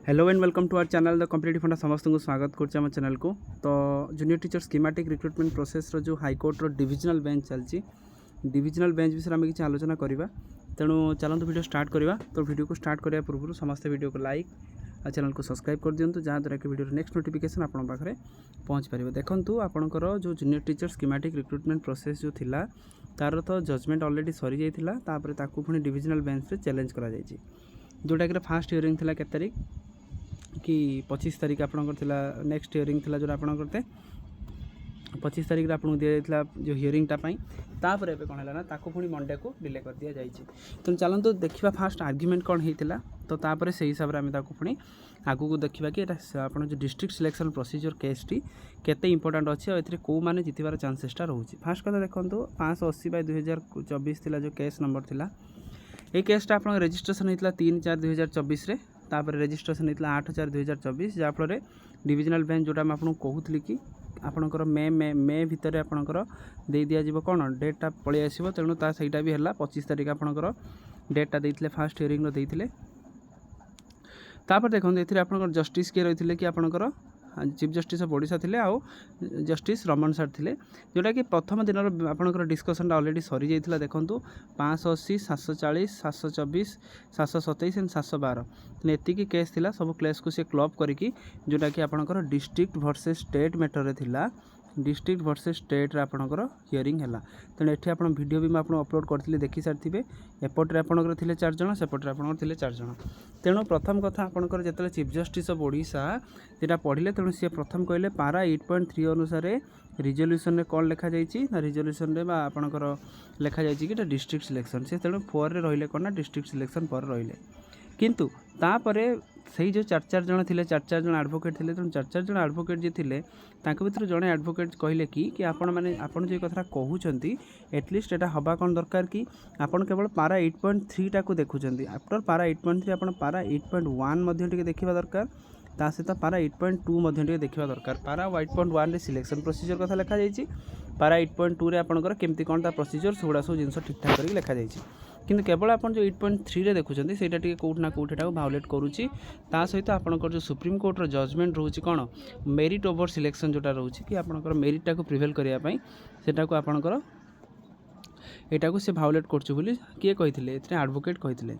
Hello and welcome to our channel the competitive funda समस्त को स्वागत करछे हम चैनल को। तो junior teacher schematic recruitment process रो जो हाईकोर्ट रो डिविजनल बेंच चलची डिविजनल बेंच विषय आम किसी आलोचना करवा। तेणु चलते वीडियो स्टार्ट करवा। तो वीडियो को स्टार्ट करने पूर्व समस्त वीडियो को लाइक और चैनल को सब्सक्राइब कर दिंतु जहाँद्वारा कि वीडियो नेक्स्ट नोटिफिकेशन आपन पाखे पहुँच पार। देखूँ आपणकर जो junior teacher schematic recruitment process जो थिला तार तो जजमेंट ऑलरेडी सरी जाइथिला। तापर ताकू पुणी डिविजनल बेंच रे चैलेंज करा जायछि जोटा कि फास्ट हियरिंग थिला के तारीख कि 25 तारीख आपंकर नेक्स्ट हियरिंग थिला जो आपंकर 25 तारीख आपको दि जाता जो हियरिंगटा तापर एवं कौन है ना ताको पुणी मंडे को डिले कर दि जाए। तेणु चलते देखा फास्ट आर्ग्युमेंट कौन होता तो तापर से हिसाब से आम पुणी आगू को देखा कि आप जो डिस्ट्रिक्ट सिलेक्शन प्रोसीजर केसटी केते इंपोर्टाट अच्छे और ये कौ मैंने जितबार चान्सेसटा रोचे। फास्ट कथा देखो 580/2024 जो केस नंबर थिला ये केसटा आप रेजिस्ट्रेशन होता 3/4/2024 रे। तापर रेजिस्ट्रेशन होता 8/4/2024 जहाँफल डिविजनल बेंच जोटा आपको कहूली कि आपणकर मे भितर आपणकर दे दिज्व कौन डेटा पलि आसो। तेणु सहीटा भी है 25 तारीख आपणकर डेटा देते फास्ट हियरिंग देते। तापर देखो ये आप जस्टिस किए रही कि आपणकर चीफ जस्टिस ऑफ ओडिशा थे आउ जस्टिस रमन सर थे जोटा कि प्रथम दिन आपंकर डिस्कसन ऑलरेडी सरी जाइए। देखूँ 580 740 724 727 एंड 712 एतिकी केस थिला सब केस को सी क्लब करी जोटा कि आपंकर डिस्ट्रिक्ट वर्सेस स्टेट मैटर थिला डिस्ट्रिक्ट वर्सेस स्टेट आपंकर हियरिंग है। तेणु ये आप वीडियो भी मुझे अपलोड करती देखी सारी एपटे आपंकर थे 4 जन सेपटे आपंकर थे 4 जन। तेणु प्रथम कथा आपंकर जो चीफ जस्टिस ऑफ ओडिशा जेटा पढ़ले तेणु सी प्रथम कहले पारा 8.3 अनुसार रिजोल्यूशन में कौन लिखा जाइए ना रिजोल्यूशन में आपंकर लिखा जाइए कि डिस्ट्रिक्ट सिलेक्शन से तेणु 4 रे रहिले कौन ना डिस्ट्रिक्ट सिलेक्शन पर रहिले। किंतु तापरे से जो 4 जन थे 4 जन एडवोकेट थे तेणु 4 जन एडवोकेट जी थे भर जड़े एडवोकेट कहले कि आपण मैंने आपड़ जो कथा कहते एटलिस्ट यहाँ हवा कौन दरकार कि आपड़ केवल पारा 8.3 टा को देखुं आफ्टर पारा 8.3 आप पारा 8.1 देखा दरकार ता सहित पारा 8.2 देखा दरकार। पारा 8.1 रे सिलेक्शन प्रोसीजर कथा लिखा जाइए पारा 8.2 रे आपंकर केमती कौन प्रोसीजर से गुड़ा सब जिन ठीक ठाक करके लिखा जाइए। किंतु केवल आप जो 8.3 रे देखुं ସେଇଟା ଟିକେ कोउट ना कोउट भायोलेट करुच्ची। ता सहित आपंकर जो सुप्रीम कोर्टर जजमेंट रोचे कौन मेरिट ओवर सिलेक्शन जोटा रोचे कि आपंकर मेरिटा को प्रिभेल करने सेटा को आपंकर एटा को से भायोलेट करछु बोली किए कहिथिले एथरे एडवोकेट कहिथिले।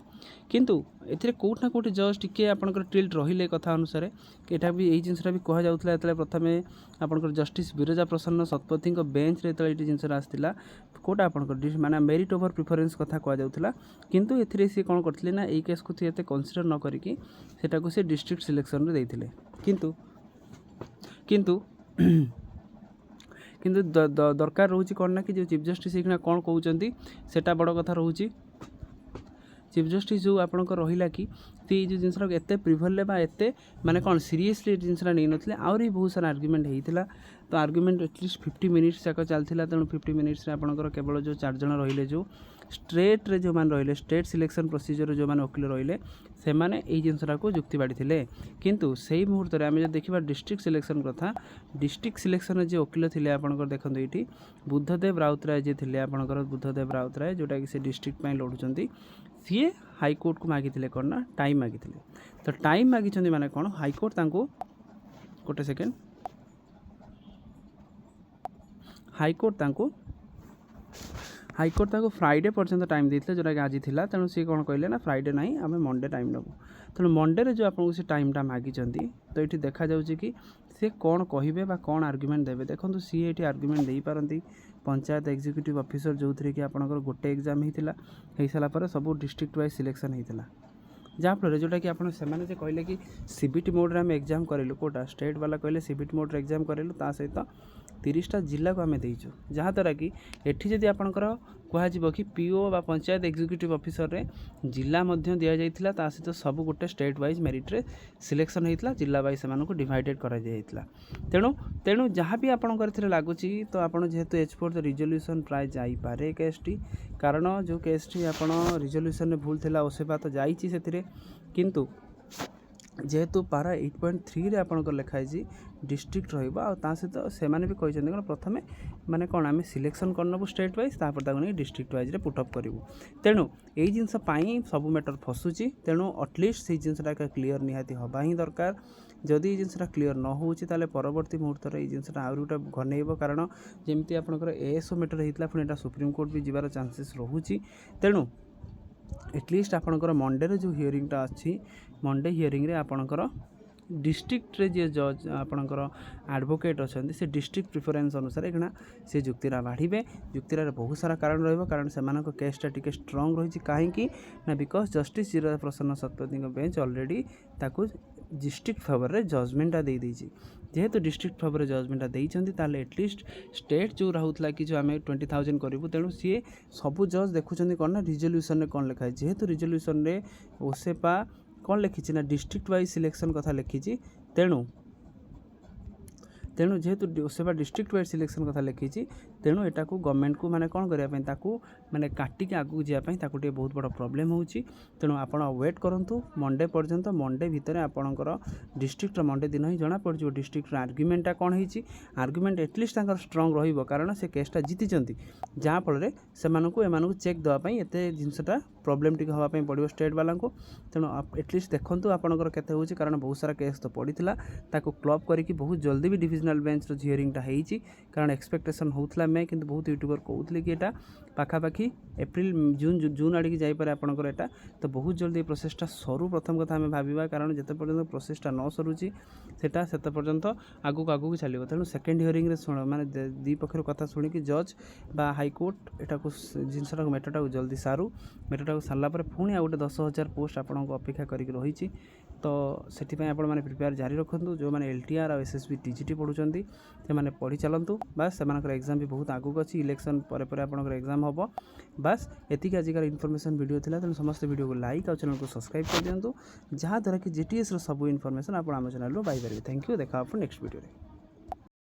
किंतु एथरे कोउट ना कोउट जज टिके आपंकर टिल्ट रहिले कथा अनुसार एटा भी एही जिनसरा भी कहा जाउथला एतले प्रथमे आपंकर जस्टिस बिरजा प्रसन्न शतपथी को बेंच रे एतले एटी जिनसरा आस्तिला कोटा आपंकर माने मेरिट ओवर प्रिफरेंस कथा कहा जाउथला। किंतु एथरे से कोन करथिले ना एई केस को एते कंसीडर न करिकि सेटा को से डिस्ट्रिक्ट सिलेक्शन रे देथिले। किंतु किंतु दरकार रोचे कौन ना कि जो चीफ जस्टिस ये कौन कहते सेटा बड़ कथा रोचे। चीफ जस्टिस जो आपंकर रहा कि जो जिनस एत प्रिभल एत माने कौन सीरीयसली जिनसा नहीं नथिले आउरी बहुत सारा आर्ग्युमेंट होता। तो आर्ग्युमेंट एटलिस्ट 50 मिनिट्स जाक चलता। तेणु 50 मिनिट्स आपंकर केवल जो 4 जन रहिले जो स्टेट रे जो मान रहिले स्टेट सिलेक्शन प्रोसीजर जो मान वकील रहिले से माने एई जिनसरा को जुक्ति बाड़ी थिले। किंतु सही मुहूर्त रे आमे जो देखिबा डिस्ट्रिक्ट सिलेक्शन कथा डिस्ट्रिक्ट सिलेक्शन जो वकील थिले आपंकर देखंतु एठी बुद्धदेव राउतराय जे थिले आपंकर बुद्धदेव राउतराय जोटा कि से डिस्ट्रिक्ट पई लढुचंती सी हाईकोर्ट को मागिथिले कौन ना टाइम मागिथिले। तो टाइम मागिछंती माने कौन हाईकोर्ट तांको गोटे सेकेंड हाईकोर्ट तांको फ्राइडे पर्यंत टाइम देते जोटा कि आज थिला। तेणु सी कौन कहले ना फ्राइडे नहीं आम मंडे टाइम नबू। तेणु मंडे जो आपको से टाइमटा मागिचंती तो ये देखा जाउची कि सी कौन कहिबे बा कौन आर्ग्युमेंट देबे। देखो सी ये आर्ग्युमेंट दे पारती पंचायत एग्जीक्यूटिव ऑफिसर जो थी कि आपंकर गोटे एग्जाम होता हो सारापर सब डिस्ट्रिक्ट वाइज सिलेक्शन होता जहाँफल जोटा कि आपने से कहले कि सीबीटी मोड्रे आम एग्जाम करेलु कोटा स्टेट वाला कहले सीबीटी मोड्रे एग्जाम करेलु ता सहित 30टा जिला को आम देचु जहाँद्वारा कि एठी जदि आपंकर कह कि पीओ बा पंचायत एग्जीक्यूटिव ऑफिसर रे जिला मध्य दि जाइथिला ता सहित सब गोटे स्टेट वाइज मेरिट रे सिलेक्शन होता जिला वाइज से डिवाइडेड करा जाइथिला। तेणु जहाँ भी आपंकर लगुच तो आपड़ जेहेतु एच4 तो रिजोल्यूशन प्राय जापे केसटी कारण जो केसटी आप रिजोल्यूशन भूल थिला ओसेबा तो जाइए से किंतु जेहेतु पारा 8.3 रे आपंकर लिखाई डिस्ट्रिक्ट रहा सहित से भी प्रथम माने कौन आम सिलेक्शन करनबू स्टेट वाइज तापर डिस्ट्रिक्ट वाइज पुटअप करूँ तेणु यही जिनस सब मैटर फसुची तेणु अटलिस्ट से जिनसा क्लीयर निहाती हवा ही दरकार जदि जिनसा क्लीयर न हो परवर्ती मुहूर्त ये जिनसा आहरी गोटे घनैब कारण जमी आपंकर एएसओ मैटर होता पुणी यहाँ सुप्रीमकोर्ट भी जीवार चांसेस रोचे तेणु एटलिस्ट आपंकर मंडे जो हियरिंगटा अच्छी मंडे हियरिंग रे आपणकर डिस्ट्रिक्ट रे जे जज आपणकर एडवोकेट अच्छा से डिस्ट्रिक्ट प्रिफरेन्स अनुसार एखना से जुक्तिरा बाढ़े जुक्तिरा बहुत सारा कारण रहिबो कारण से केसटा टिके स्ट्रंग रही कहीं ना बिकज जस्टिस चिर प्रसन्न शतपथी बेंच ऑलरेडी ताकू डिस्ट्रिक्ट फेवर रे जजमेंटा दे देइछि जेहेतु डिस्ट्रिक्ट फेवर रे जजमेंटा देइछन्ति ताले एटलिस्ट स्टेट जो रहउतला कि जो आमे 20,000 करिवु तेणु सी सबु जज देखुछन्ति कोन ना रिजोल्यूशन रे कोन लिखा है जेहेतु रिजोल्यूशन रे ओसेपा कौन लिखी ना डिस्ट्रिक्ट वाइज सिलेक्शन कथा लिखी तेणु तेणु जेहेतु सेवा डिस्ट्रिक्ट वाइज सिलेक्शन कथा लिखी तेणु एटा को गवर्नमेंट को माने कौन करने माने काटिक आगू जावाई बहुत बड़ा प्रोब्लेम होची तेणु आपण वेट करंतु मंडे पर्यंत मंडे भितर आपणकर डिस्ट्रिक्ट मंडे दिन ही जना पड़ डिस्ट्रिक्ट आर्ग्युमेंटा कौन होती आर्ग्युमेंट एटलिस्ट स्ट्रंग रहिबो कारण से केसटा जीतिचंती जहाँ फल से चेक देवाई एत जिनसटा प्रोब्लेम टी हाँपाई पड़ो स्टेट वाला को तेणु एटलिस्ट देखूँ आपंकर केते होची कारण बहुत सारा केस तो पड़ता ताको क्लब करके बहुत जल्दी भी डिविजनल बेंच हियरिंगटा होती कारण एक्सपेक्टेशन होता मे कि बहुत यूट्यूबर कहते कि यहाँ पाखापाखि एप्रिल जून आड़े जापे आपंकर एटा तो बहुत जल्दी प्रोसेसटा सरू प्रथम कथा आम भावा कारण जिते पर्यटन प्रोसेसटा न सरुची सेटा सेते पर्यंत आगू आगू चलो तेणु सेकेंड हियरिंग रे शुण माने दी पक्षर कथा शुणिकी जज बा हाईकोर्ट एटा को जिनसा मैटरटा को जल्दी सारू मैटरटा को सारा पुणी आ गए 10,000 पोस्ट आपको अपेक्षा करके रही तो से आप प्रिपेयर जारी रखुँ जो मैंने LTR और SSB TGT पढ़ुं से पढ़ी चलतु बास से एग्जाम भी बहुत आगू अच्छी इलेक्शन पर आपंकर एग्जाम हम बास एतिक आजिकार इनफॉरमेशन वीडियो थिला तेणु समस्त वीडियो को लाइक और चैनल को सब्सक्राइब कर दिंतु जहाँद्वारा कि GTS सब इनफॉरमेशन आप चैनल पाइपर। थैंक यू देखा नेक्स्ट वीडियो।